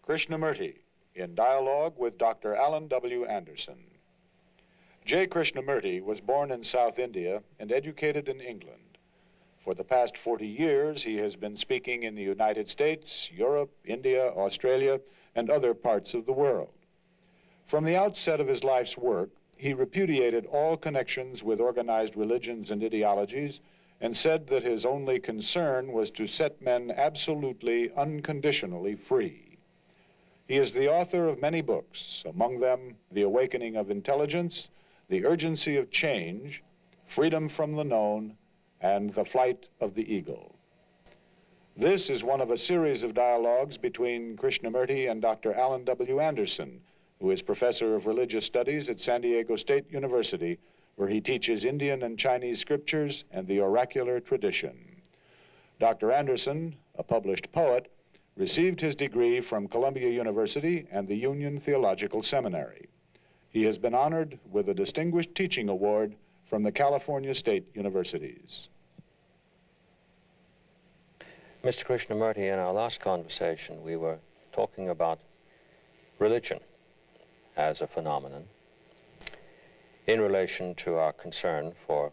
Krishnamurti in dialogue with Dr. Alan W. Anderson. J. Krishnamurti was born in South India and educated in England. For the past 40 years, he has been speaking in the United States, Europe, India, Australia, and other parts of the world. From the outset of his life's work, he repudiated all connections with organized religions and ideologies and said that his only concern was to set men absolutely, unconditionally free. He is the author of many books, among them The Awakening of Intelligence, The Urgency of Change, Freedom from the Known, and The Flight of the Eagle. This is one of a series of dialogues between Krishnamurti and Dr. Alan W. Anderson, who is professor of religious studies at San Diego State University, where he teaches Indian and Chinese scriptures and the oracular tradition. Dr. Anderson, a published poet, received his degree from Columbia University and the Union Theological Seminary. He has been honored with a Distinguished Teaching Award from the California State Universities. Mr. Krishnamurti, in our last conversation, we were talking about religion as a phenomenon in relation to our concern for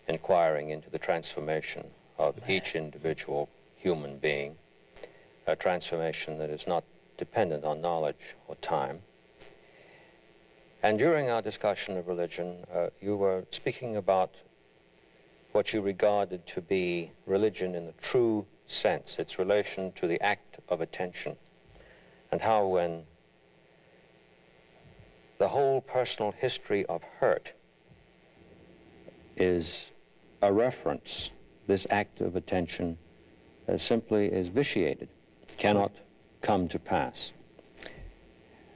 inquiring into the transformation of each individual human being, a transformation that is not dependent on knowledge or time. And during our discussion of religion, you were speaking about what you regarded to be religion in the true sense, its relation to the act of attention, and how when the whole personal history of hurt is a reference, this act of attention simply is vitiated, cannot come to pass.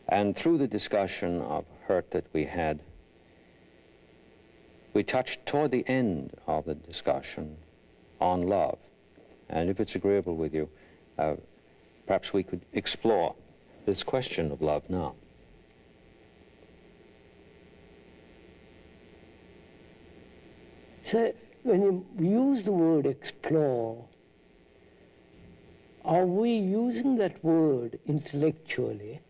And through the discussion of hurt that we had, we touched toward the end of the discussion on love. And if it's agreeable with you, perhaps we could explore this question of love now. So when you use the word explore, are we using that word intellectually,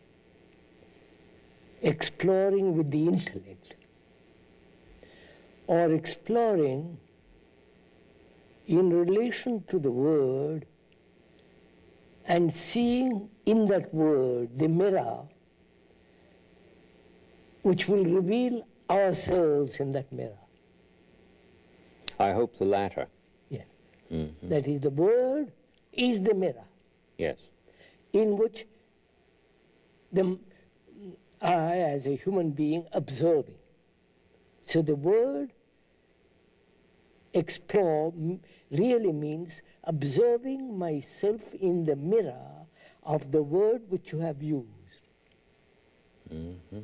exploring with the intellect, or exploring in relation to the word and seeing in that word the mirror which will reveal ourselves in that mirror? I hope the latter. Yes. Mm-hmm. That is, the word is the mirror. Yes. In which I, as a human being, observing. So the word explore really means observing myself in the mirror of the word which you have used. Mm-hmm.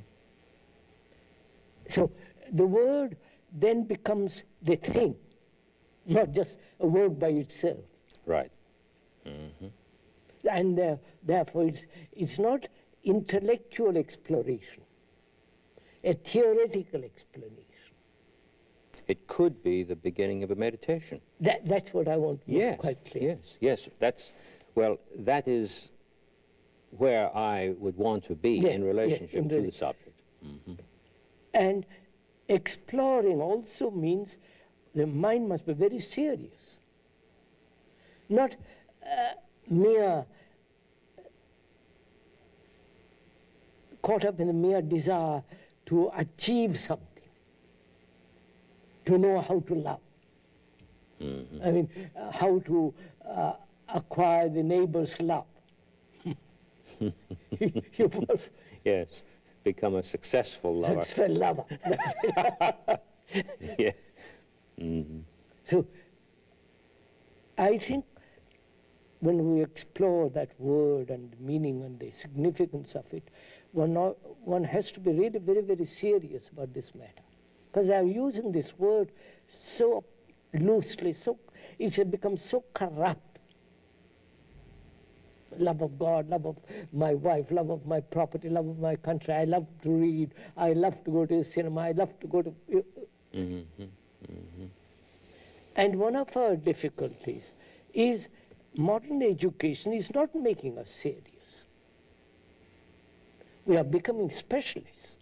So the word then becomes the thing, not just a word by itself. Right. Mm-hmm. And therefore it's not intellectual exploration, a theoretical explanation. It could be the beginning of a meditation. That's what I want to make quite clear. Yes, that is where I would want to be in relationship to the subject. Mm-hmm. And exploring also means the mind must be very serious, not mere caught up in the mere desire to achieve something, to know how to love. Mm-hmm. I mean, how to acquire the neighbor's love. Yes, become a successful lover. Successful lover. Yes. Mm-hmm. So, I think when we explore that word and the meaning and the significance of it, one has to be really very, very serious about this matter. Because they are using this word so loosely, it's become so corrupt. Love of God, love of my wife, love of my property, love of my country. I love to read. I love to go to the cinema. I love to go to... Mm-hmm. Mm-hmm. And one of our difficulties is modern education is not making us serious. We are becoming specialists.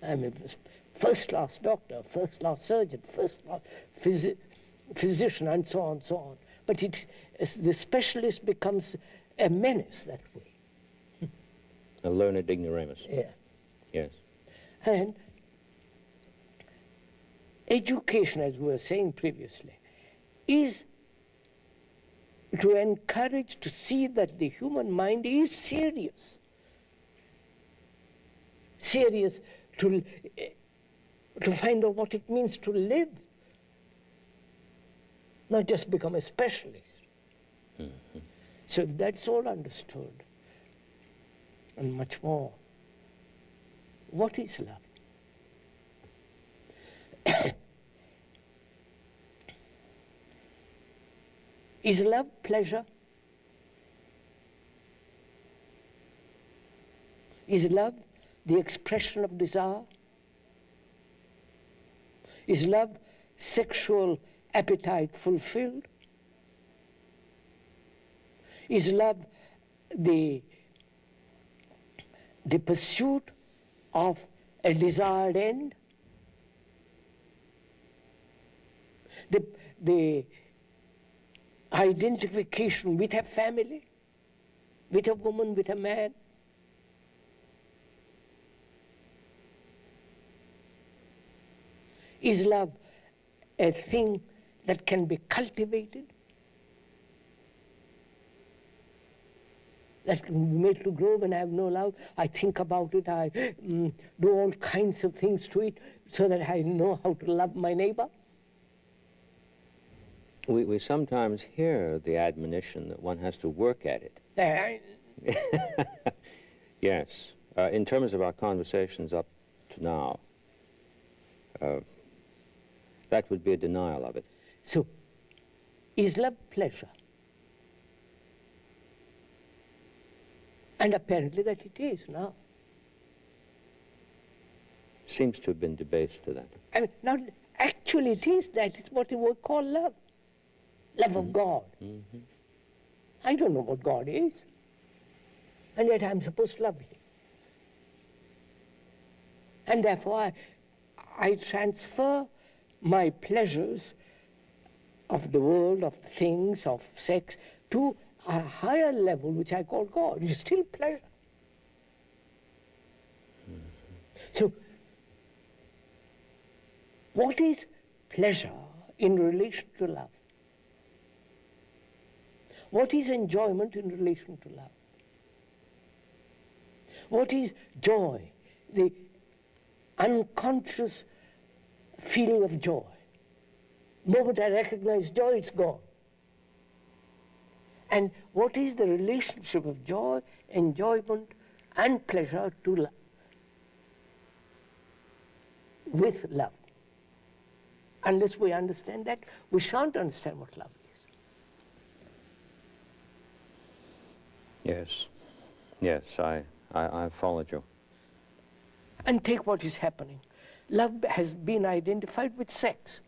I'm a first-class doctor, first-class surgeon, first-class physician, and so on, so on. But the specialist becomes a menace that way. A learned ignoramus. Yeah. Yes. And education, as we were saying previously, is to encourage to see that the human mind is serious. Serious to find out what it means to live, not just become a specialist. So if that's all understood, and much more, what is love? Is love pleasure? Is love the expression of desire? Is love sexual appetite fulfilled? Is love the pursuit of a desired end? The identification with a family, with a woman, with a man? Is love a thing that can be cultivated? That can be made to grow? When I have no love, I think about it, I do all kinds of things to it so that I know how to love my neighbor. We sometimes hear the admonition that one has to work at it. Yes. In terms of our conversations up to now, that would be a denial of it. So, is love pleasure? And apparently that it is now. Seems to have been debased to that. I mean, now, actually it is that. It's what we call love. Love of God. I don't know what God is, and yet I'm supposed to love Him. And therefore I transfer my pleasures of the world, of things, of sex, to a higher level which I call God. It's still pleasure. So, what is pleasure in relation to love? What is enjoyment in relation to love? What is joy? The unconscious feeling of joy. The moment I recognize joy, it's gone. And what is the relationship of joy, enjoyment, and pleasure to love? With love. Unless we understand that, we shan't understand what love is. Yes. Yes, I followed you. And take what is happening. Love has been identified with sex.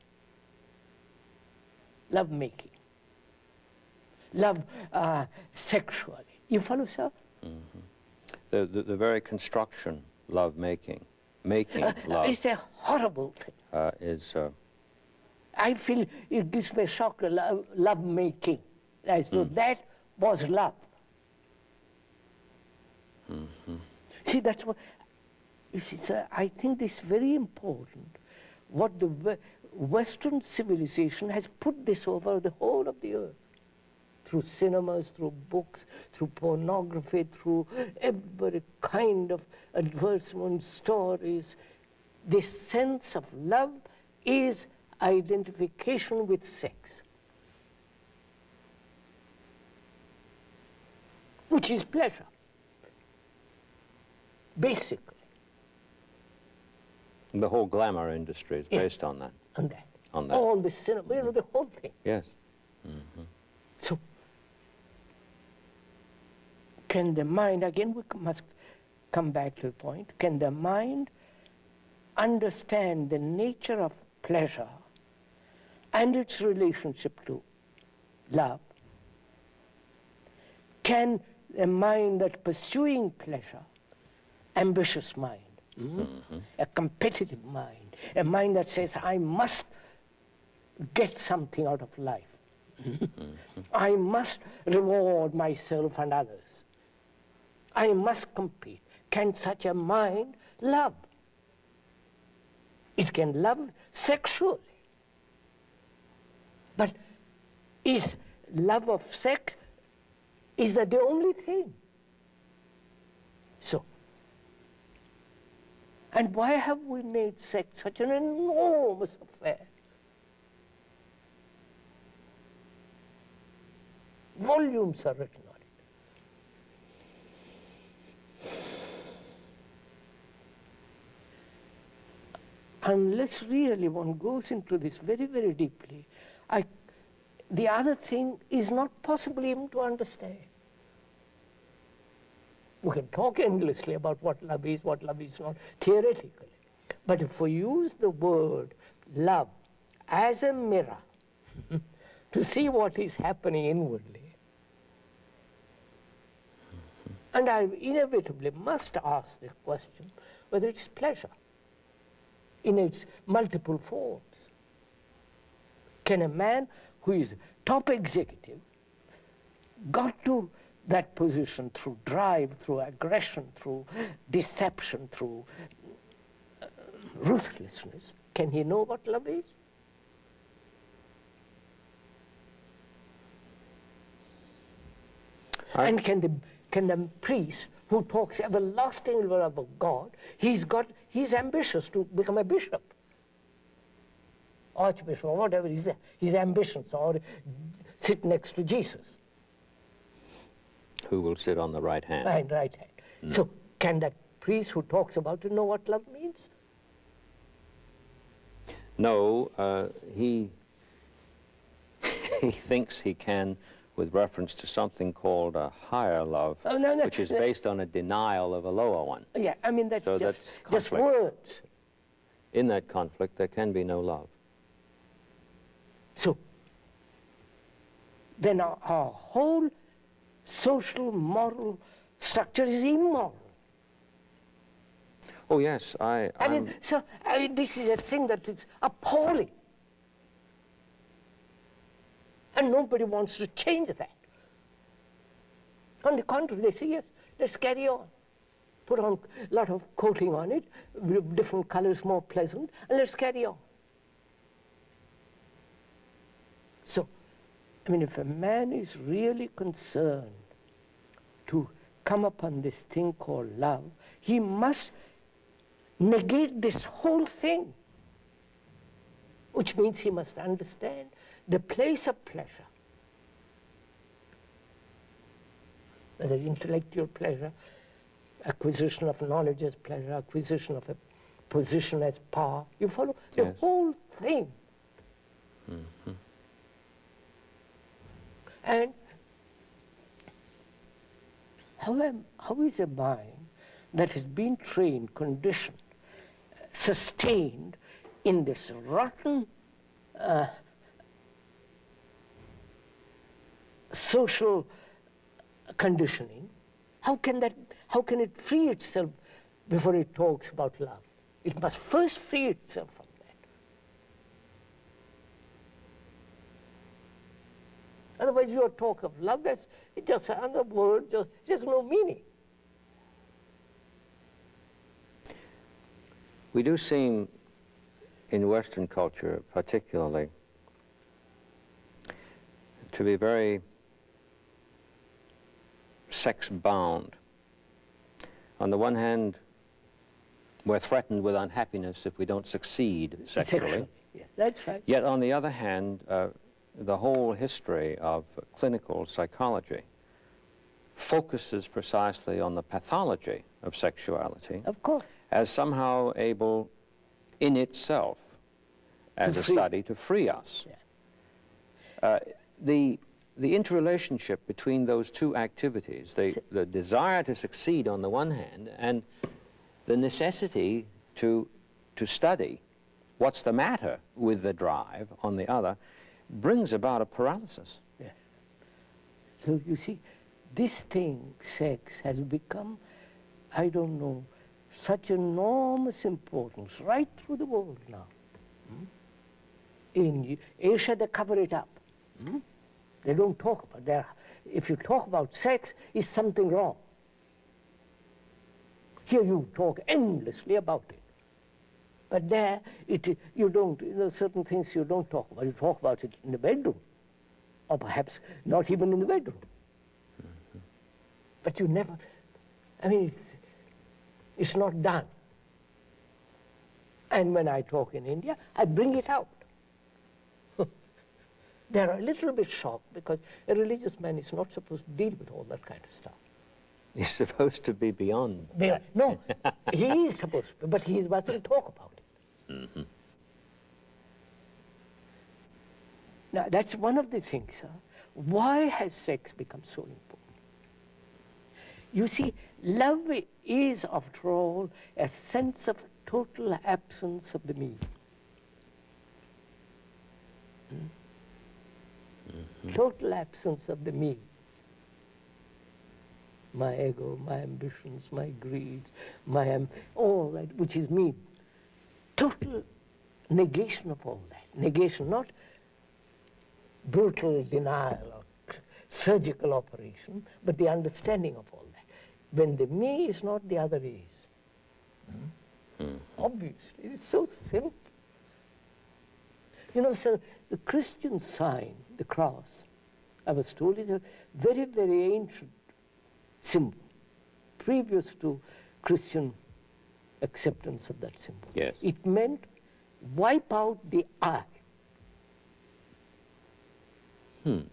Love making. Love sexually. You follow, sir? The very construction, love making love It's a horrible thing. is... I feel it gives me a shock, love making. So that was love. See, that's what, you see, sir, I think this is very important. What the Western civilization has put this over the whole of the earth. Through cinemas, through books, through pornography, through every kind of advertisement, stories. This sense of love is identification with sex, which is pleasure, basically. The whole glamour industry is based on that. On that. On that. All the cinema, you know, the whole thing. Yes. So, can the mind, again we must come back to the point, can the mind understand the nature of pleasure and its relationship to love? Can a mind that's pursuing pleasure, ambitious mind, a competitive mind, a mind that says, I must get something out of life. I must reward myself and others. I must compete. Can such a mind love? It can love sexually. But is love of sex, is that the only thing? So, and why have we made sex such an enormous affair? Volumes are written on it. Unless really one goes into this very, very deeply, the other thing is not possible even to understand. We can talk endlessly about what love is not, theoretically. But if we use the word love as a mirror to see what is happening inwardly, and I inevitably must ask the question whether it's pleasure in its multiple forms. Can a man who is top executive got to that position through drive, through aggression, through deception, through ruthlessness, can he know what love is? And can the priest who talks everlasting love of God, he's ambitious to become a bishop, archbishop, or whatever his ambitions, or sit next to Jesus. Who will sit on the right hand? Right hand. So can that priest who talks about it know what love means? No, he thinks he can, with reference to something called a higher love, which is based on a denial of a lower one. Yeah, I mean, that's So just that's words. In that conflict, there can be no love. So then our whole social, moral structure is immoral. Oh yes, I mean, this is a thing that is appalling. And nobody wants to change that. On the contrary, they say, yes, let's carry on. Put on a lot of coating on it, different colors more pleasant, and let's carry on. So, I mean, if a man is really concerned to come upon this thing called love, he must negate this whole thing, which means he must understand the place of pleasure, whether intellectual pleasure, acquisition of knowledge as pleasure, acquisition of a position as power. You follow? The Yes. whole thing. And how is a mind that has been trained, conditioned, sustained in this rotten social conditioning, how can it free itself before it talks about love? It must first free itself from that. Otherwise, your talk of love, it's just another word, it has no meaning. We do seem, in Western culture particularly, to be very sex-bound. On the one hand, we're threatened with unhappiness if we don't succeed sexually. Yes, that's right. Yet on the other hand, the whole history of clinical psychology focuses precisely on the pathology of sexuality Of course. as somehow able in itself, as a study, to free us. Yeah. The interrelationship between those two activities, the desire to succeed on the one hand and the necessity to study what's the matter with the drive on the other, brings about a paralysis. Yeah. So you see, this thing, sex, has become, I don't know, such enormous importance right through the world now. In Asia, they cover it up. They don't talk about that. If you talk about sex, is something wrong. Here you talk endlessly about it. But there, you don't, certain things you don't talk about. You talk about it in the bedroom, or perhaps not even in the bedroom. But you never, I mean, it's not done. And when I talk in India, I bring it out. They're a little bit shocked because a religious man is not supposed to deal with all that kind of stuff. He's supposed to be beyond. No, he is supposed to, but he doesn't talk about it. Now, that's one of the things. Why has sex become so important? You see, love is, after all, a sense of total absence of the me. Total absence of the me. My ego, my ambitions, my greed, all that which is me. Total negation of all that. Negation, not brutal denial or surgical operation, but the understanding of all that. When the me is not, the other is. Obviously, it's so simple. You know, so the Christian sign, the cross, I was told, is a very, very ancient symbol, previous to Christian acceptance of that symbol. Yes. It meant wipe out the I.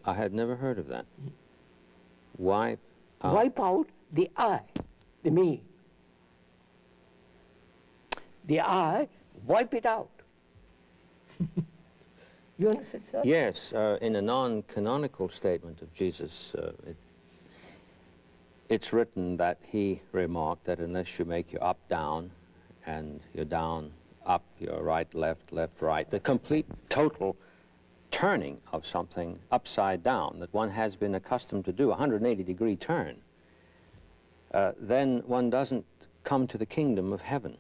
I had never heard of that. Wipe out. Wipe out the I, the me. The I, wipe it out. You understand, sir? Yes, in a non-canonical statement of Jesus, it's written that he remarked that unless you make your up down and your down up, your right left, left right, the complete total turning of something upside down that one has been accustomed to do, a 180-degree turn, then one doesn't come to the kingdom of heaven,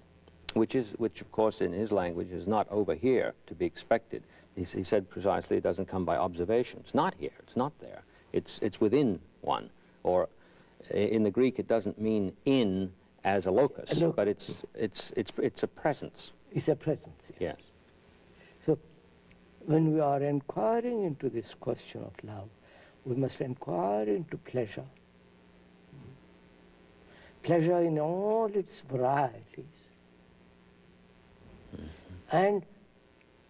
which of course in his language is not over here to be expected. He said precisely it doesn't come by observation. It's not here, it's not there. It's within one, or in the Greek it doesn't mean in as a locus, but it's a presence. It's a presence. Yes. So when we are inquiring into this question of love, we must inquire into pleasure. Pleasure in all its varieties. And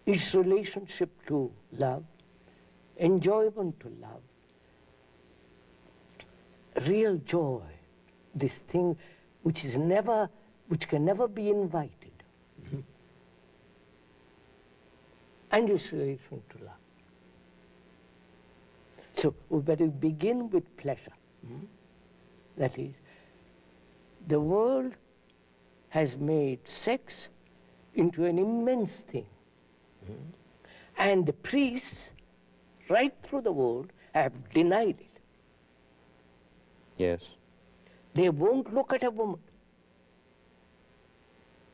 its relationship to love, enjoyment to love, real joy, this thing which can never be invited, and its relation to love. So we better begin with pleasure. That is, the world has made sex into an immense thing. And the priests, right through the world, have denied it. Yes. They won't look at a woman.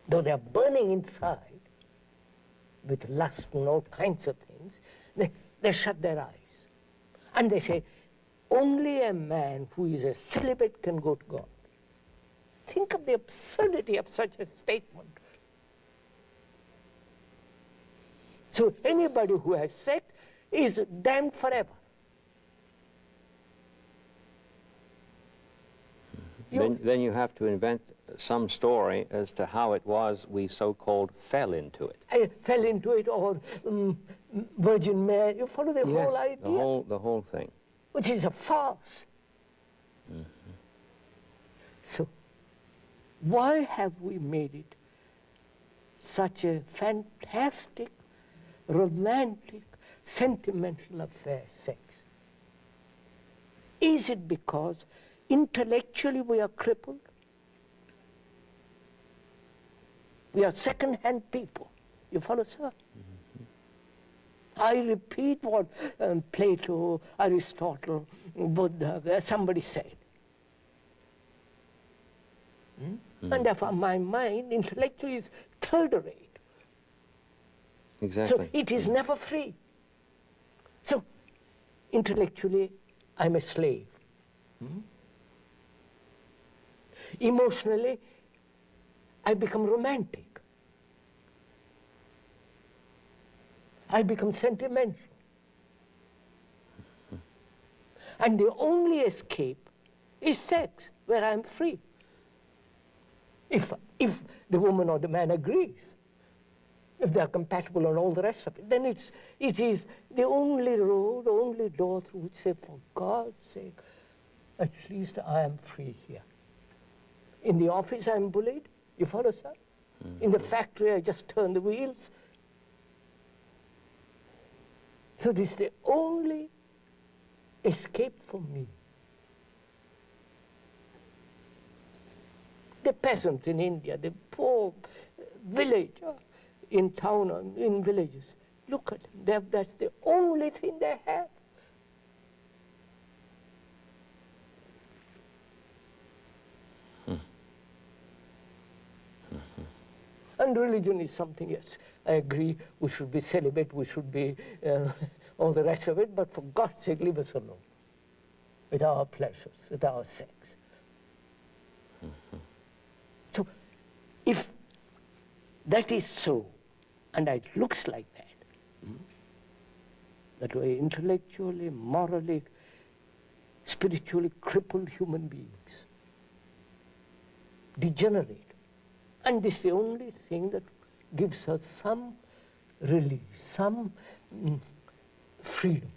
Though they're burning inside with lust and all kinds of things, they shut their eyes. And they say, only a man who is a celibate can go to God. Think of the absurdity of such a statement. So anybody who has sex is damned forever. Then you have to invent some story as to how it was we so-called fell into it. I fell into it, or Virgin Mary. You follow the whole idea? The whole thing. Which is a farce. So why have we made it such a fantastic, romantic, sentimental affair, sex? Is it because intellectually we are crippled? We are second-hand people. You follow, sir? I repeat what Plato, Aristotle, Buddha, somebody said. And therefore my mind intellectually is third rate. Exactly. So it is never free. So intellectually I'm a slave. Emotionally I become romantic. I become sentimental. And the only escape is sex, where I'm free. If the woman or the man agrees, if they're compatible on all the rest of it, then it is the only road, only door through which say, for God's sake, at least I am free here. In the office I'm bullied, you follow, sir? In the factory I just turn the wheels. So this is the only escape for me. The peasant in India, the poor villager in town or in villages, look at them, that's the only thing they have. And religion is something, yes, I agree, we should be celibate, we should be all the rest of it, but for God's sake, leave us alone with our pleasures, with our sex. So, if that is so, and it looks like that we're intellectually, morally, spiritually crippled human beings, degenerate, and this is the only thing that gives us some relief, some freedom.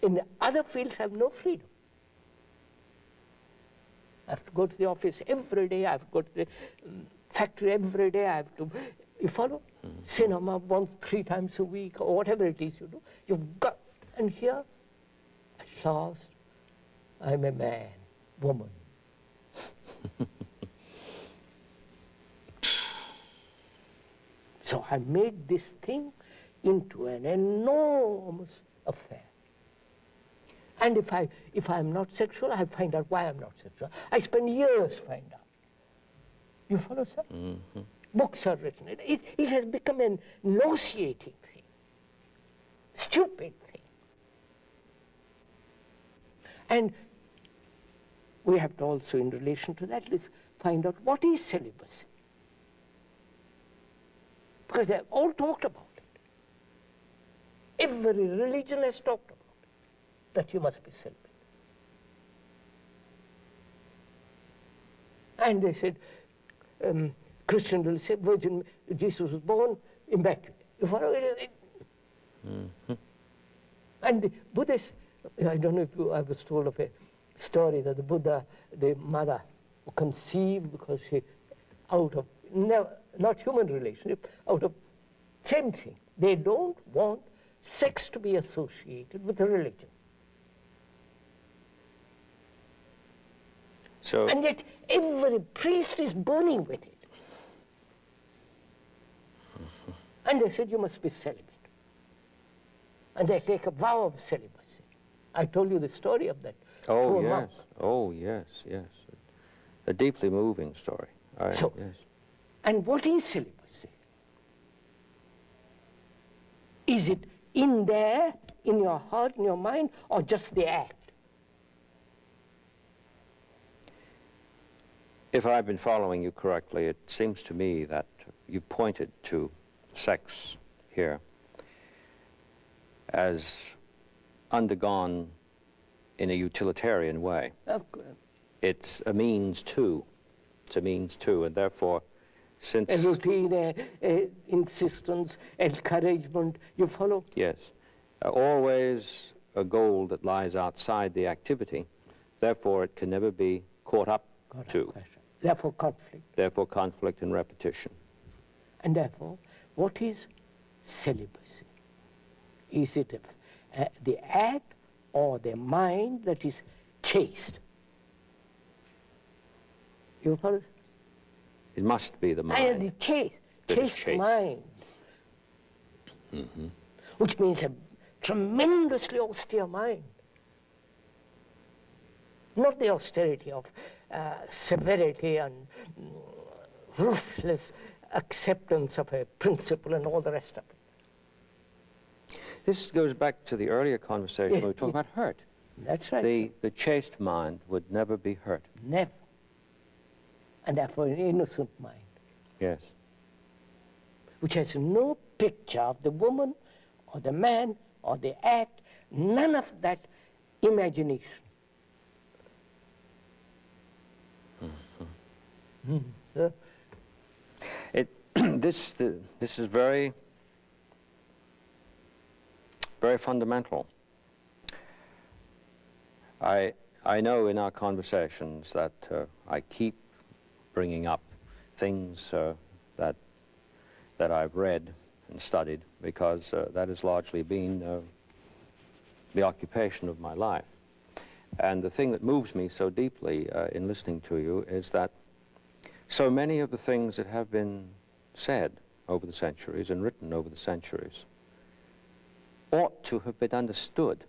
In the other fields, have no freedom. I have to go to the office every day, I have to go to the factory every day, I have to, you follow? Cinema once, 3 times a week, or whatever it is you do. You've got, and here, at last, I'm a man, woman. So I made this thing into an enormous affair. And if I'm not sexual, I find out why I'm not sexual. I spend years find out. You follow, sir? Books are written. It has become an nauseating thing, stupid thing. And we have to also, in relation to that, let's find out what is celibacy. Because they've all talked about it. Every religion has talked about it, that you must be celibate. And they said, Christian will say, Virgin Jesus was born immaculate. You follow it? And the Buddhists, I don't know if I was told of a story that the Buddha, the mother, conceived because she, out of not human relationship, out of same thing. They don't want sex to be associated with a religion. So, and yet every priest is burning with it. And they said, you must be celibate. And they take a vow of celibacy. I told you the story of that. oh poor yes, monk. oh yes, yes. A deeply moving story. So- yes. And what is celibacy? Is it in there, in your heart, in your mind, or just the act? If I've been following you correctly, it seems to me that you pointed to sex here as undergone in a utilitarian way. It's a means to. It's a means to, and therefore, since... A routine, insistence, encouragement, you follow? Yes. Always a goal that lies outside the activity. Therefore, it can never be caught up to. Therefore, conflict. Therefore, conflict and repetition. And therefore, what is celibacy? Is it the act or the mind that is chaste? You follow? It must be the And mind. the chaste that is chaste chaste. mind which means a tremendously austere mind. Not the austerity of severity and ruthless acceptance of a principle and all the rest of it. This goes back to the earlier conversation Yes, we were talking about hurt. That's right. The chaste mind would never be hurt. Never. And therefore an innocent mind, Yes. which has no picture of the woman or the man or the act, none of that imagination. So, This is very, very fundamental. I know in our conversations that I keep bringing up things that I've read and studied, because that has largely been the occupation of my life. And the thing that moves me so deeply in listening to you is that so many of the things that have been said over the centuries and written over the centuries ought to have been understood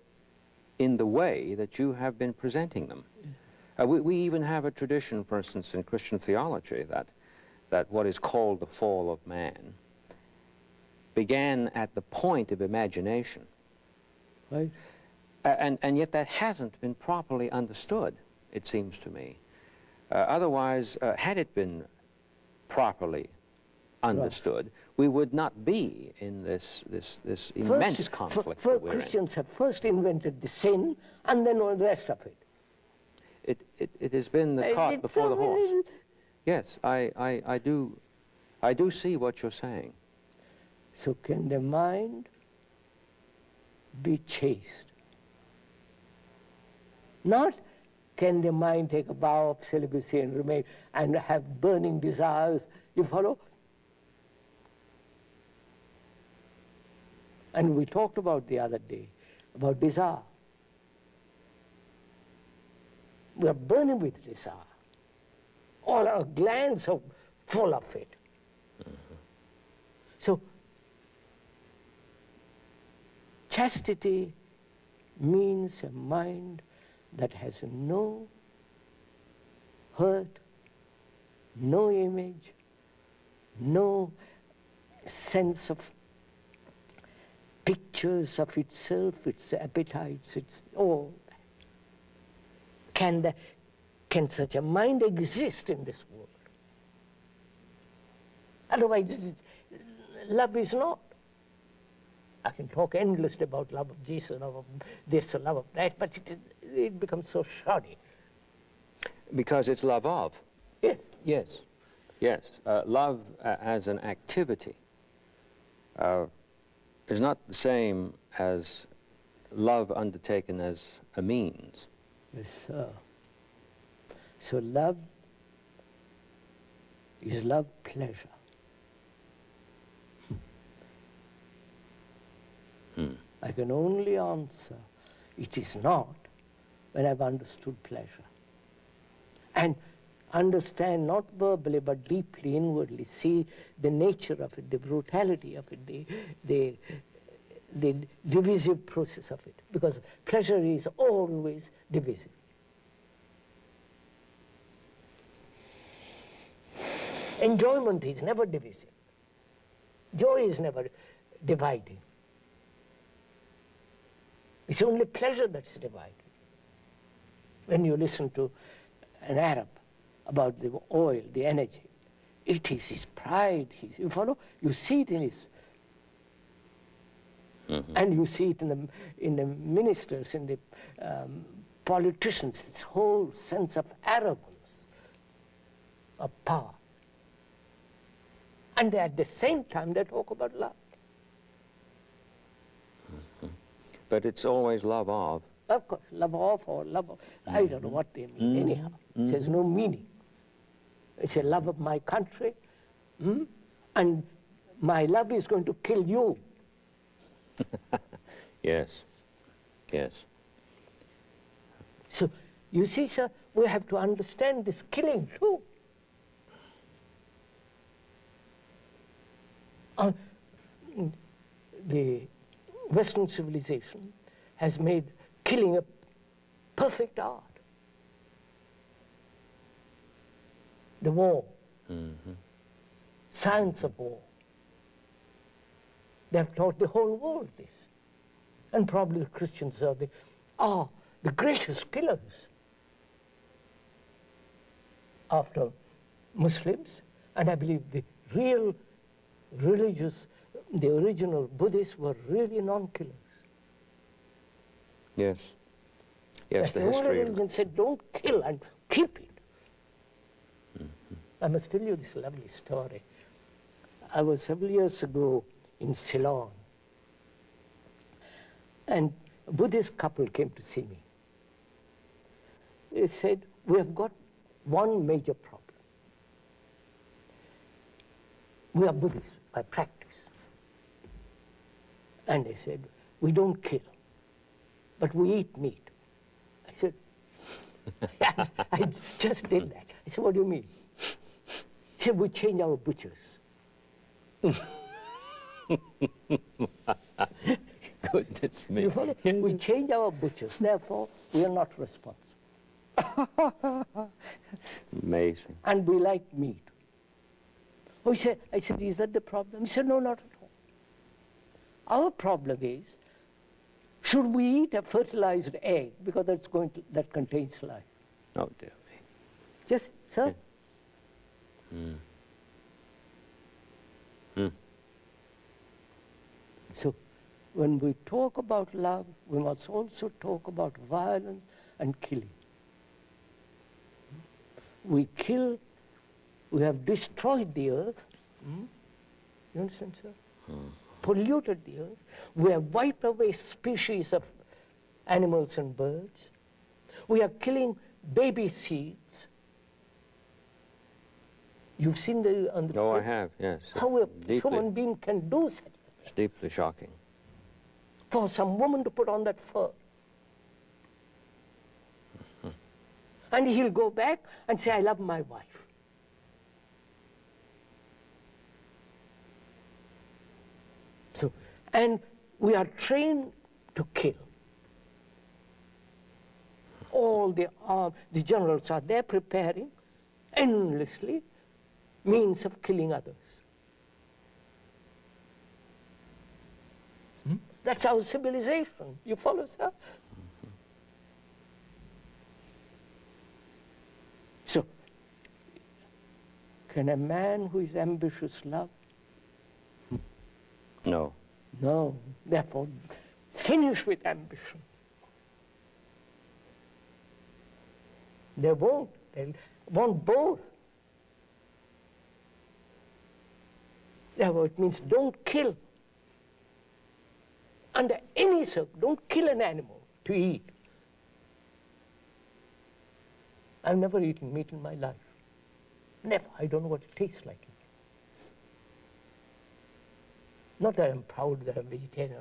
in the way that you have been presenting them. We even have a tradition, for instance, in Christian theology, that what is called the fall of man began at the point of imagination. right? And yet that hasn't been properly understood, it seems to me. Otherwise, had it been properly understood, we would not be in this immense conflict that we're in. Christians have first invented the sin and then all the rest of it. It has been the cart It's before the so horse. very- Yes, I do see what you're saying. So can the mind be chaste? Not can the mind take a vow of celibacy and remain and have burning desires, you follow? And we talked about the other day, about desire. We are burning with desire. All our glands are full of it. So, chastity means a mind that has no hurt, no image, no sense of pictures of itself, its appetites, its all. Can such a mind exist in this world? Otherwise, love is not. I can talk endlessly about love of Jesus, love of this, love of that, but it becomes so shoddy. Because it's love of. Yes. Yes, yes. Love as an activity is not the same as love undertaken as a means. Yes, sir. So love is love pleasure. I can only answer, it is not, when I've understood pleasure. And understand not verbally but deeply, inwardly, see the nature of it, the brutality of it, the divisive process of it. Because pleasure is always divisive. Enjoyment is never divisive. Joy is never dividing. It's only pleasure that's divided. When you listen to an Arab about the oil, the energy, it is his pride. You follow? You see it in his, and you see it in the ministers, in the politicians. This whole sense of arrogance, of power, and at the same time they talk about love. But it's always love of. Of course, love of or love of, I don't know what they mean anyhow. It has no meaning. It's a love of my country, and my love is going to kill you. Yes, yes. So, you see, sir, we have to understand this killing too. the Western civilization has made killing a perfect art. The war, science of war. They have taught the whole world this. And probably the Christians are the greatest killers after Muslims. And I believe the real religious, the original Buddhists were really non-killers. Yes. Yes, the That's the only history. religion said don't kill and keep it. I must tell you this lovely story. I was several years ago in Ceylon, and a Buddhist couple came to see me. They said, we have got one major problem. We are Buddhists by practice. And they said, we don't kill, but we eat meat. I said, I just did that. I said, what do you mean? He said, we change our butchers. Goodness me. You follow? We change our butchers, therefore we are not responsible. Amazing. And we like meat. Oh, I said, is that the problem? He said, no, not at all. Our problem is, should we eat a fertilized egg because that contains life? Oh, dear me. Just, sir. So, when we talk about love, we must also talk about violence and killing. We kill, we have destroyed the earth. You understand, sir? Polluted the earth. We have wiped away species of animals and birds. We are killing baby seeds. You've seen on the Oh, I plate have, yes. how a Deeply. human being can do such It's deeply shocking. for some woman to put on that fur. And he'll go back and say, I love my wife. So, and we are trained to kill. All the generals are there preparing endlessly means of killing others. That's our civilization. You follow, sir? So, can a man who is ambitious love? No. No. Therefore, finish with ambition. They won't. They want both. Therefore, it means don't kill. Under any circumstance, don't kill an animal to eat. I've never eaten meat in my life. Never. I don't know what it tastes like. Not that I'm proud that I'm vegetarian,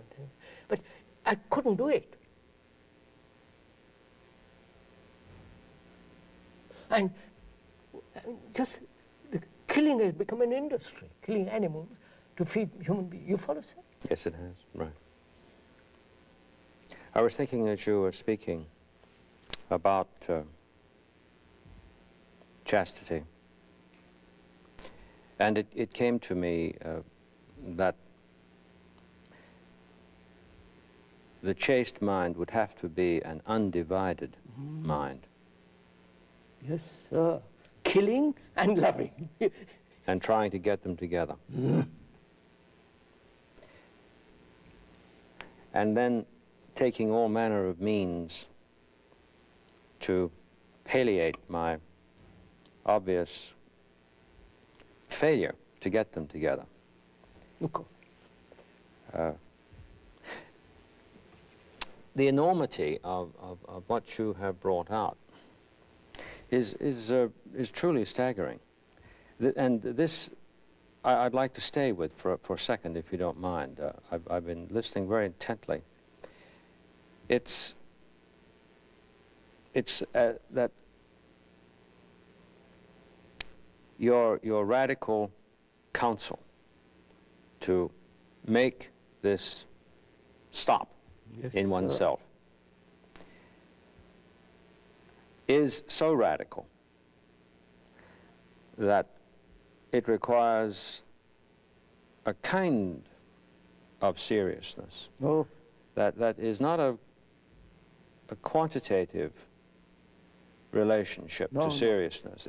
but I couldn't do it. And just the killing has become an industry, killing animals to feed human beings. You follow, sir? Yes, it has. Right. I was thinking as you were speaking about chastity. And it came to me that the chaste mind would have to be an undivided mind. Yes, sir. Killing and loving. And trying to get them together. And then taking all manner of means to palliate my obvious failure to get them together. Look. The enormity of what you have brought out is truly staggering. And this, I'd like to stay with for a second, if you don't mind. I've been listening very intently. It's that your radical counsel to make this stop Yes, in sir. oneself is so radical that it requires a kind of seriousness Oh, that is not a quantitative relationship No, to no. seriousness.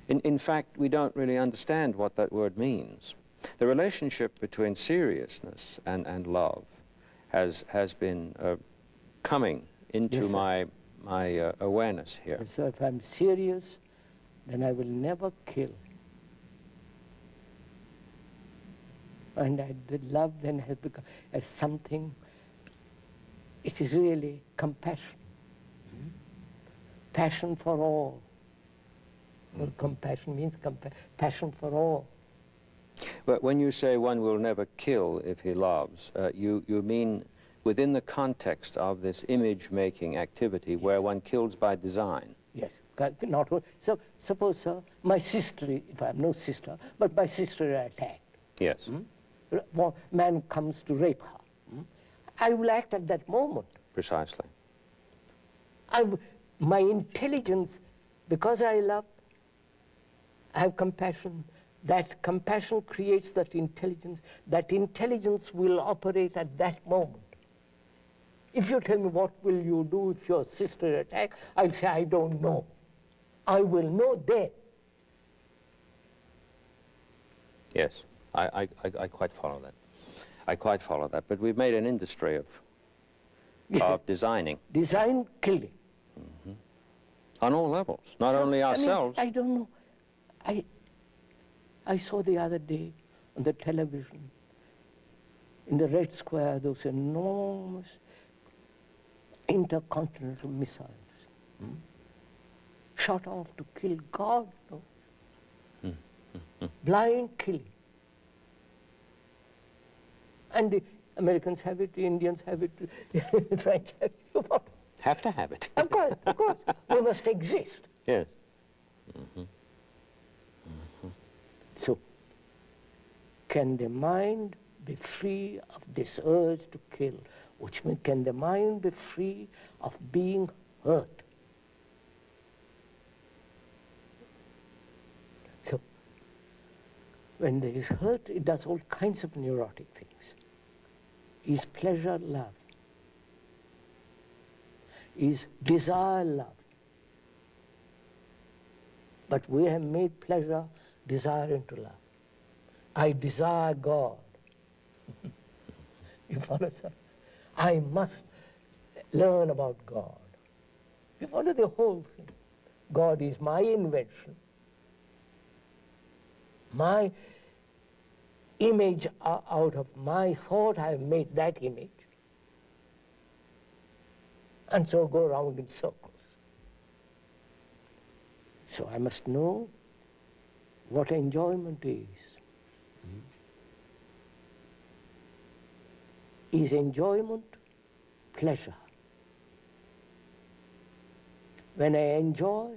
In fact, we don't really understand what that word means. The relationship between seriousness and love has been coming into Yes, sir. my awareness here. so if I'm serious, then I will never kill. And the love then has become as something, it is really compassion. Passion for all. Well, compassion means passion for all. But when you say one will never kill if he loves, you mean within the context of this image-making activity where one kills by design. Yes, not so. Suppose, sir, my sister, if I have no sister, but my sister is attacked. Yes, Man comes to rape her. I will act at that moment. precisely. My intelligence, because I love, I have compassion. That compassion creates that intelligence. That intelligence will operate at that moment. If you tell me what will you do if your sister attacks, I'll say I don't know. I will know then. Yes, I quite follow that. I quite follow that. But we've made an industry of designing Design killing. on all levels, not only ourselves. I don't know. I saw the other day on the television, in the Red Square, those enormous intercontinental missiles shot off to kill God. No? Blind killing. And the Americans have it, the Indians have it, the French have it. Have to have it. Of course. They must exist. Yes. So, can the mind be free of this urge to kill? Which means, can the mind be free of being hurt? So, when there is hurt, it does all kinds of neurotic things. Is pleasure love? Is desire love? But we have made pleasure desire into love. I desire God. You follow, sir? I must learn about God. You follow the whole thing. God is my invention. My image out of my thought, I have made that image. And so go around in circles. So I must know what enjoyment is. Is enjoyment pleasure? When I enjoy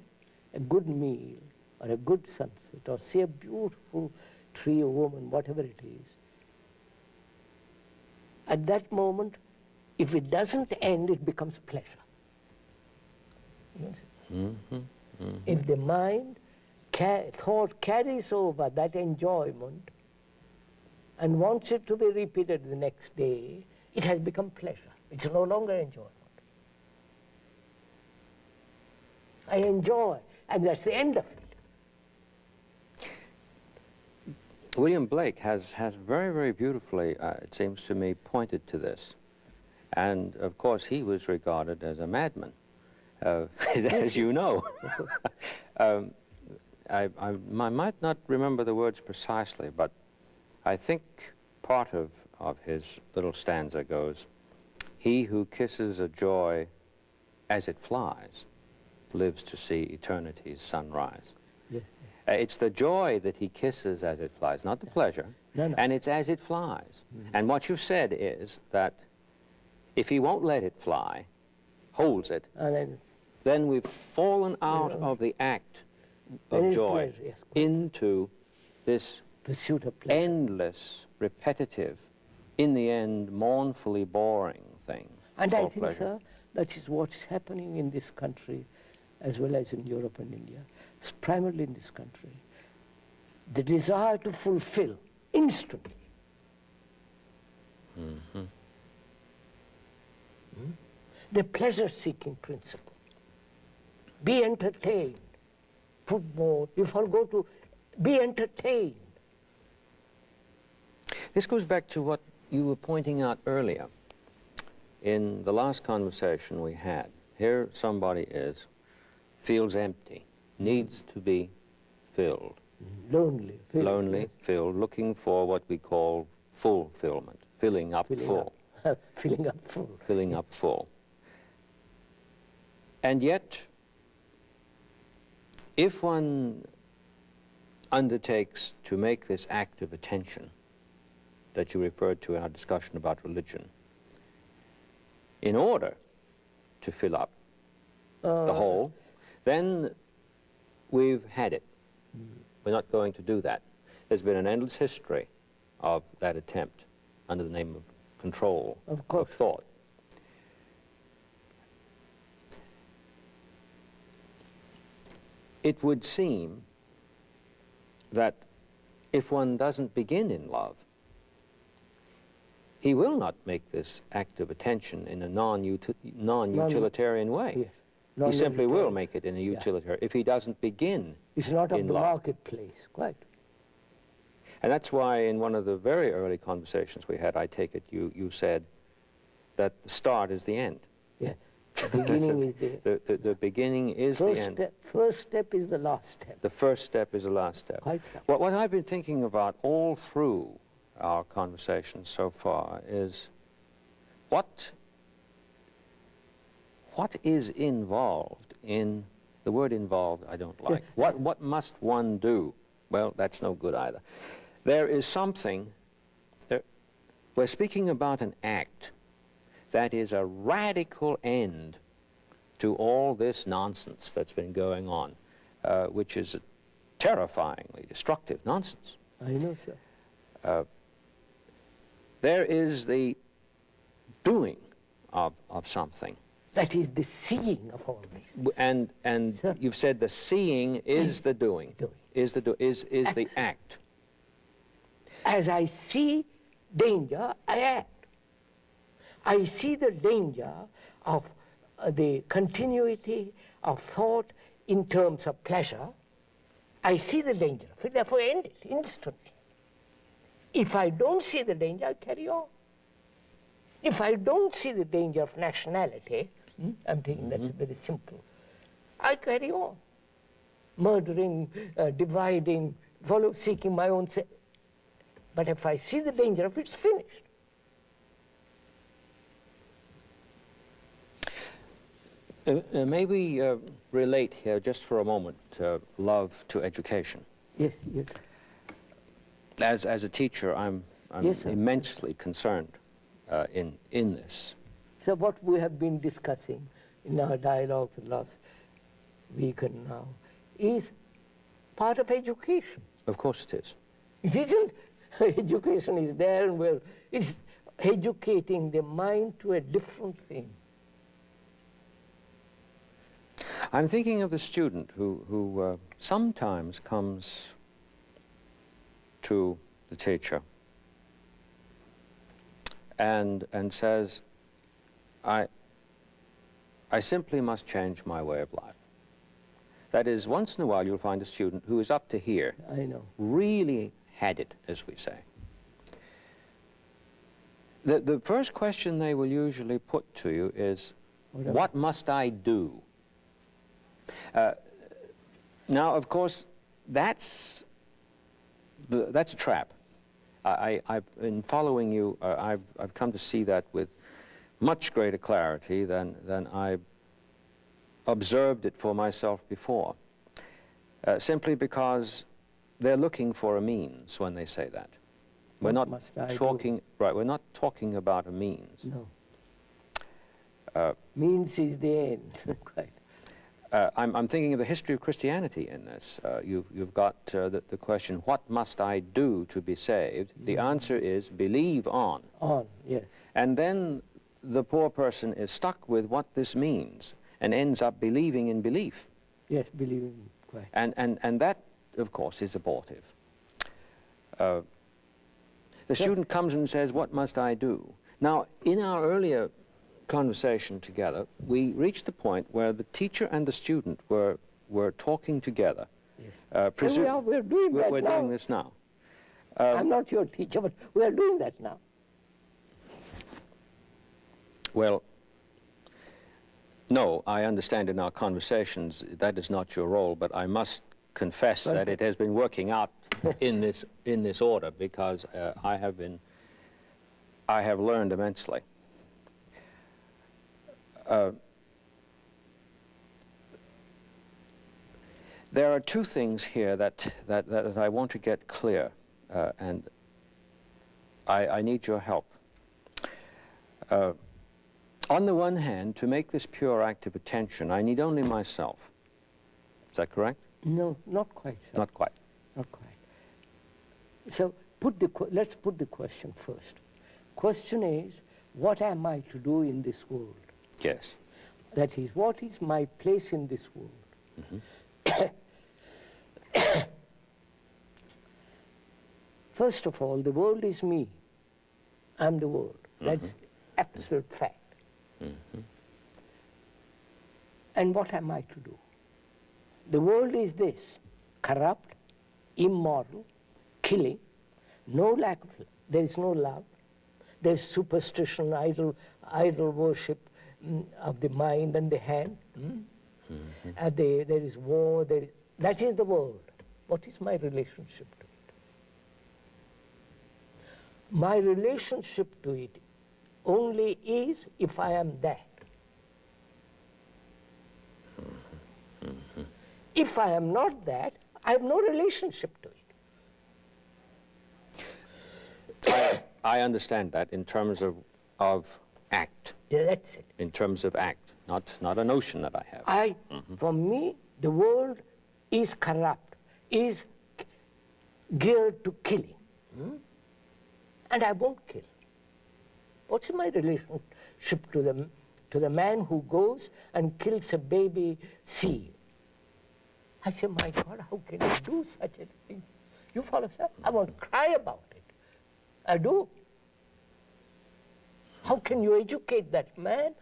a good meal or a good sunset or see a beautiful tree or woman, whatever it is, at that moment, if it doesn't end, it becomes pleasure. If the mind, thought carries over that enjoyment and wants it to be repeated the next day, it has become pleasure. It's no longer enjoyment. I enjoy, and that's the end of it. William Blake has very, very beautifully, it seems to me, pointed to this. And, of course, he was regarded as a madman, as you know. I might not remember the words precisely, but I think part of his little stanza goes, "He who kisses a joy as it flies lives to see eternity's sunrise." Yeah. It's the joy that he kisses as it flies, not the pleasure, No. and it's as it flies. And what you've said is that if he won't let it fly, holds it, And then we've fallen out of the act of Then it's joy pleasure, yes. into this pursuit of pleasure. endless, repetitive, in the end, mournfully boring thing. And I called think, pleasure. sir, that is what's happening in this country as well as in Europe and India. It's primarily in this country. The desire to fulfill instantly. The pleasure-seeking principle. Be entertained. Put more. If I go to be entertained. This goes back to what you were pointing out earlier. In the last conversation we had, here somebody feels empty, needs to be filled. Lonely. Filled, Lonely, yes. filled, looking for what we call fulfillment, filling up full. Filling up full. Filling up full. And yet, if one undertakes to make this act of attention that you referred to in our discussion about religion, in order to fill up the whole, then we've had it. We're not going to do that. There's been an endless history of that attempt under the name of control Of course. of thought. It would seem that if one doesn't begin in love, he will not make this act of attention in a non-utilitarian way. Yes. He simply will Non-utilitarian. make it in a utilitarian, if he doesn't begin. It's not of in the love. marketplace, quite. And that's why in one of the very early conversations we had, I take it, you said that the start is the end. Yeah. The beginning is The beginning is the end. First step is the last step. The first step is the last step. Quite right. What I've been thinking about all through our conversation so far is what is involved in, the word involved I don't like. What must one do? Well, that's no good either. There is something, we're speaking about an act that is a radical end to all this nonsense that's been going on, which is terrifyingly destructive nonsense. I know, sir. There is the doing of something. That is the seeing of all this. And Sir. you've said the seeing is the doing, Doing. is the act. As I see danger, I act. I see the danger of the continuity of thought in terms of pleasure. I see the danger of it, therefore end it instantly. If I don't see the danger, I carry on. If I don't see the danger of nationality, I'm thinking that's very simple, I carry on. Murdering, dividing, seeking my own. But if I see the danger of it, it's finished. May we relate here just for a moment love to education? Yes, yes. As a teacher, I'm Yes, sir. immensely concerned in this. So what we have been discussing in our dialogue for the last week and now is part of education. Of course it is. It isn't. Education is there and well, it's educating the mind to a different thing. I'm thinking of the student who sometimes comes to the teacher and says, I simply must change my way of life. That is, once in a while you'll find a student who is up to here, I know. really had it, as we say. The first question they will usually put to you is, what must I do? Now, of course, that's a trap. In following you, I've come to see that with much greater clarity than I observed it for myself before. Simply because they're looking for a means when they say that. We're What not must I do? talking, right, we're not talking about a means. No. Means is the end. Quite. I'm thinking of the history of Christianity in this. You've got the question, what must I do to be saved? The answer is believe on. On, yes. And then the poor person is stuck with what this means and ends up believing in belief. Yes, believing, quite. And that, of course, is abortive. The student comes and says, what must I do? Now, in our earlier conversation together, we reached the point where the teacher and the student were talking together. Yes. We're doing that we're now. doing this now. I'm not your teacher, but we are doing that now. Well, no, I understand in our conversations that is not your role, but I must confess that it has been working out in this order, because I have learned immensely. There are two things here that I want to get clear, and I need your help. On the one hand, to make this pure act of attention, I need only myself. Is that correct? No, not quite, sir. Not quite. Not quite. So let's put the question first. Question is, what am I to do in this world? Yes. That is, what is my place in this world? Mm-hmm. First of all, the world is me. I'm the world. That's absolute fact. Mm-hmm. And what am I to do? The world is this: corrupt, immoral, killing, no lack of love. There is no love. There's superstition, idol worship of the mind and the hand. There is war. That is the world. What is my relationship to it? My relationship to it only is if I am that. If I am not that, I have no relationship to it. I understand that in terms of act. Yeah, that's it. In terms of act, not a notion that I have. For me, the world is corrupt, is geared to killing. And I won't kill. What's my relationship to the man who goes and kills a baby seal? I say, my God, how can you do such a thing? You follow, sir? I won't cry about it. I do. How can you educate that man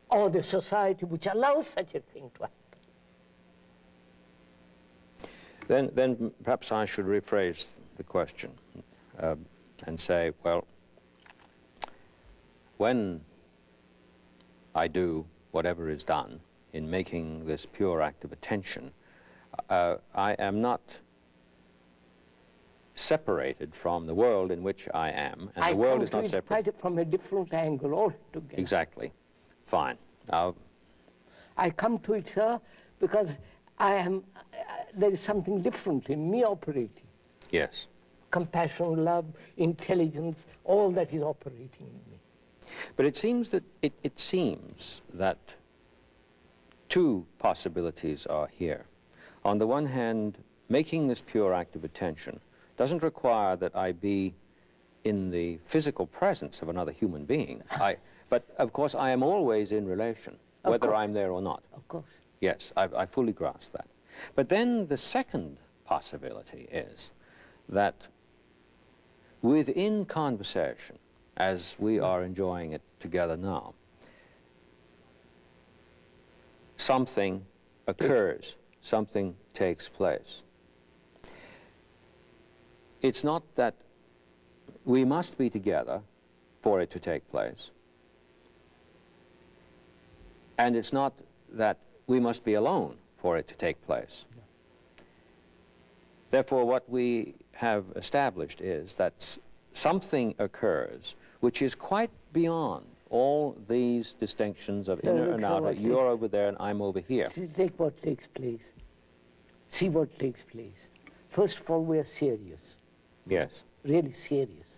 or the society which allows such a thing to happen? Then perhaps I should rephrase the question and say, well, when I do whatever is done in making this pure act of attention, I am not separated from the world in which I am, and the world is not separate. I come to it from a different angle altogether. Exactly. Fine. Now, I come to it, sir, because there is something different in me operating. yes. Compassion, love, intelligence, all that is operating in me. But it seems that two possibilities are here. On the one hand, making this pure act of attention doesn't require that I be in the physical presence of another human being. But of course, I am always in relation, whether I'm there or not. Of course. Yes, I fully grasp that. But then the second possibility is that within conversation, as we are enjoying it together now, something occurs, something takes place. It's not that we must be together for it to take place, and it's not that we must be alone for it to take place. Therefore, what we have established is that something occurs which is quite beyond all these distinctions of inner and outer. You're over there and I'm over here. Take what takes place. See what takes place. First of all, we are serious. Yes. Really serious.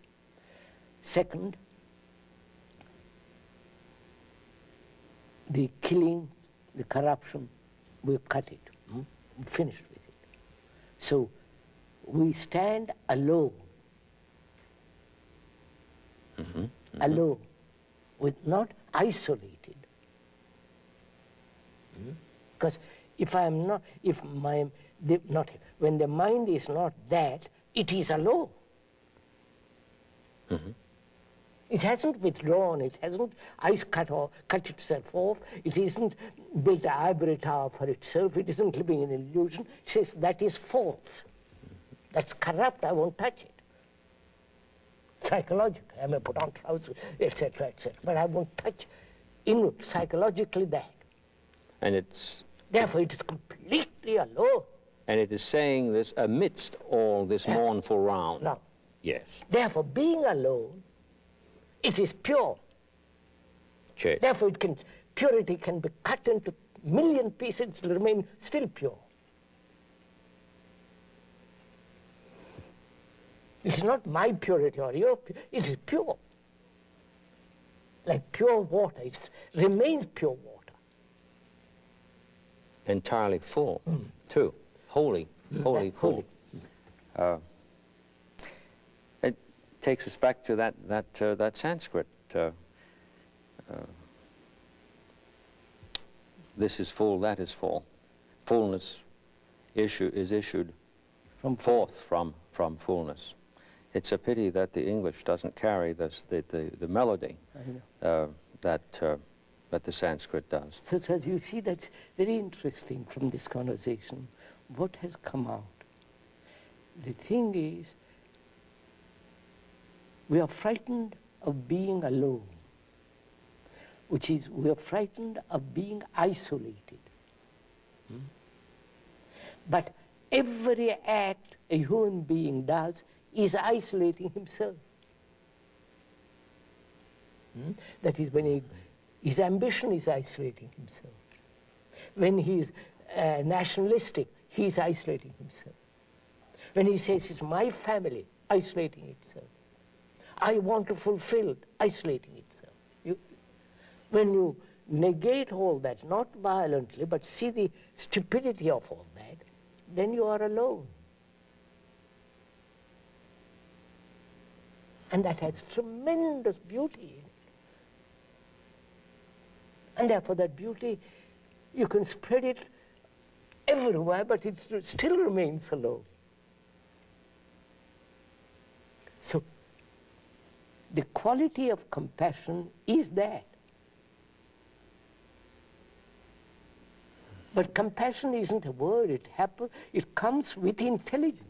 Second, the killing, the corruption, we've cut it, finished with it. So we stand alone, alone, with not isolated. Because if I am not, if my, not, when the mind is not that, it is alone. It hasn't withdrawn, it hasn't cut itself off, it isn't built an ivory tower for itself, it isn't living in illusion. It says that is false. That's corrupt, I won't touch it. Psychologically, I may put on trousers, etc., etc., but I won't touch inward, psychologically that. And it's... Therefore, it is completely alone. And it is saying this amidst all this mournful round. Now, yes. therefore, being alone, it is pure. Yes. Therefore, purity can be cut into a million pieces, it will remain still pure. It's not my purity or your purity, it is pure. Like pure water, it remains pure water. Entirely full, too. Wholly full. It takes us back to that Sanskrit. This is full, that is full. Fullness is issued forth from fullness. It's a pity that the English doesn't carry the melody that the Sanskrit does. So you see, that's very interesting from this conversation. What has come out? The thing is, we are frightened of being alone, which is we are frightened of being isolated. But every act a human being does is isolating himself. That is, when his ambition is isolating himself. When he is nationalistic, he is isolating himself. When he says it's my family, isolating itself. I want to fulfill, isolating itself. When you negate all that, not violently, but see the stupidity of all that, then you are alone. And that has tremendous beauty in it. And therefore that beauty, you can spread it everywhere, but it still remains alone. So the quality of compassion is that. But compassion isn't a word, it comes with intelligence.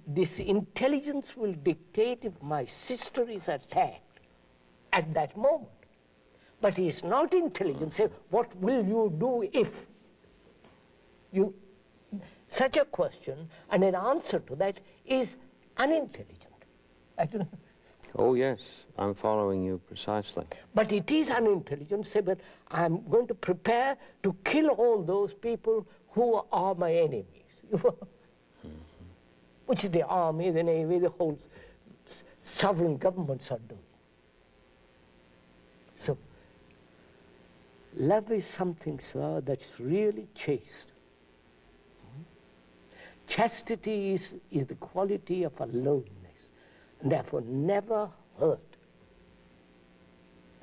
This intelligence will dictate if my sister is attacked at that moment. But it's not intelligence. Say, what will you do if? Such a question and an answer to that is unintelligent. I don't know. Oh yes, I'm following you precisely. But it is unintelligent. Say, but I'm going to prepare to kill all those people who are my enemies. Which the army, the navy, the whole sovereign governments are doing. So, love is something, sir, that's really chaste. Chastity is the quality of aloneness, and therefore never hurt.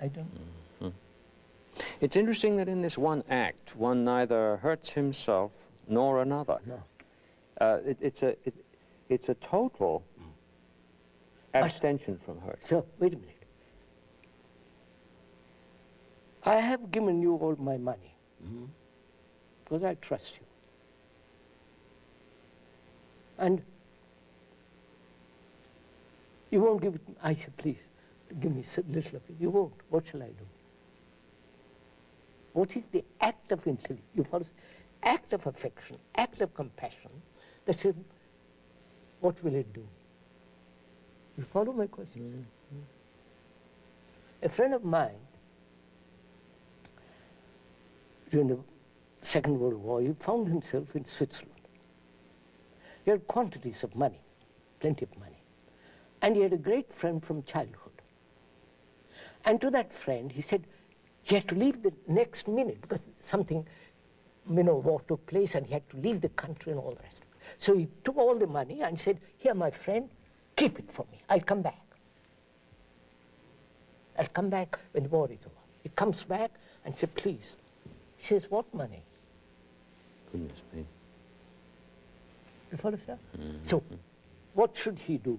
I don't. It's interesting that in this one act, one neither hurts himself nor another. No. It's a total abstention from hurt. So, wait a minute. I have given you all my money because I trust you. And you won't give it. I said, please, give me a little of it. You won't. What shall I do? What is the act of intelligence? You follow? Act of affection, act of compassion. That says, what will it do? You follow my question? A friend of mine, during the Second World War, he found himself in Switzerland. He had quantities of money, plenty of money. And he had a great friend from childhood. And to that friend, he said, he had to leave the next minute because something, war took place and he had to leave the country and all the rest. So he took all the money and said, here, my friend, keep it for me. I'll come back. I'll come back when the war is over. He comes back and says, please. He says, what money? Goodness me. You follow, sir? So, what should he do?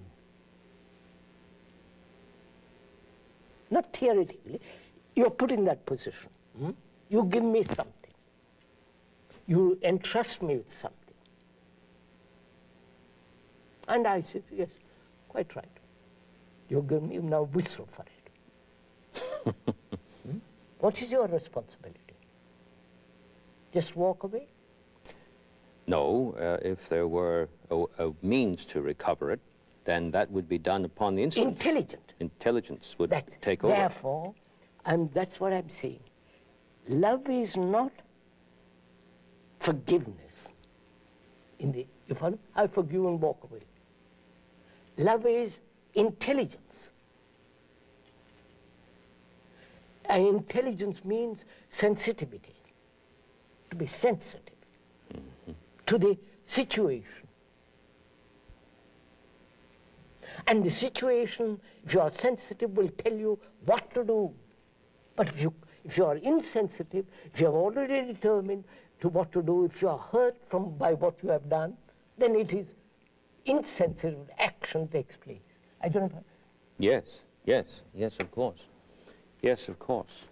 Not theoretically. You're put in that position. You give me something. You entrust me with something. And I said, yes, quite right. You give me, now whistle for it. What is your responsibility? Just walk away? No, if there were a means to recover it, then that would be done upon the instant. Intelligent. Intelligence would take over. Therefore, that's what I'm saying. Love is not forgiveness. You follow? I forgive and walk away. Love is intelligence. And intelligence means sensitivity. To be sensitive to the situation. And the situation, if you are sensitive, will tell you what to do. But if you are insensitive, if you have already determined to what to do, if you are hurt by what you have done, then it is insensitive action takes place. I don't know. Yes, of course. Yes, of course.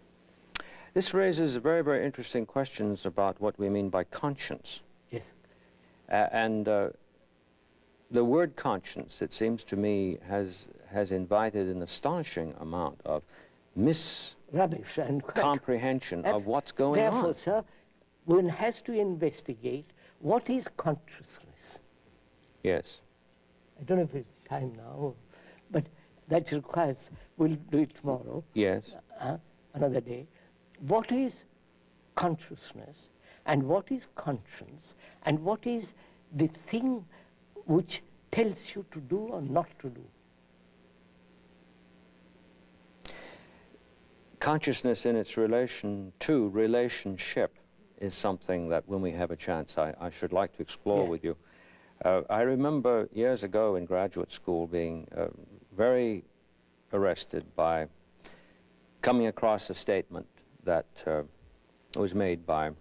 This raises very, very interesting questions about what we mean by conscience. Yes. The word conscience, it seems to me, has invited an astonishing amount of rubbish and comprehension of what's going on. Therefore, sir, one has to investigate what is consciousness. Yes. I don't know if it's time now, but that requires, we'll do it tomorrow. Yes. Another day. What is consciousness and what is conscience and what is the thing which tells you to do or not to do? Consciousness in its relation to relationship is something that when we have a chance I should like to explore with you. I remember years ago in graduate school being very arrested by coming across a statement that was made by an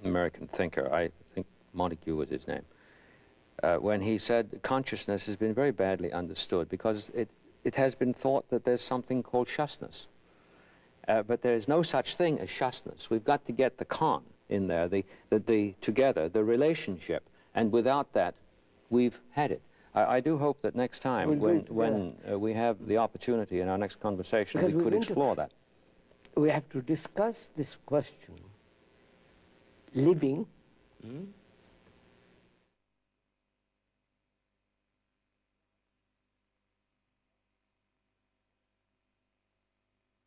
American thinker, I think Montague was his name, when he said consciousness has been very badly understood because it has been thought that there's something called shusness. But there is no such thing as shusness. We've got to get the con in there, together, the relationship, and without that, we've had it. I do hope that next time, when we have the opportunity in our next conversation, we could explore that. We have to discuss this question, living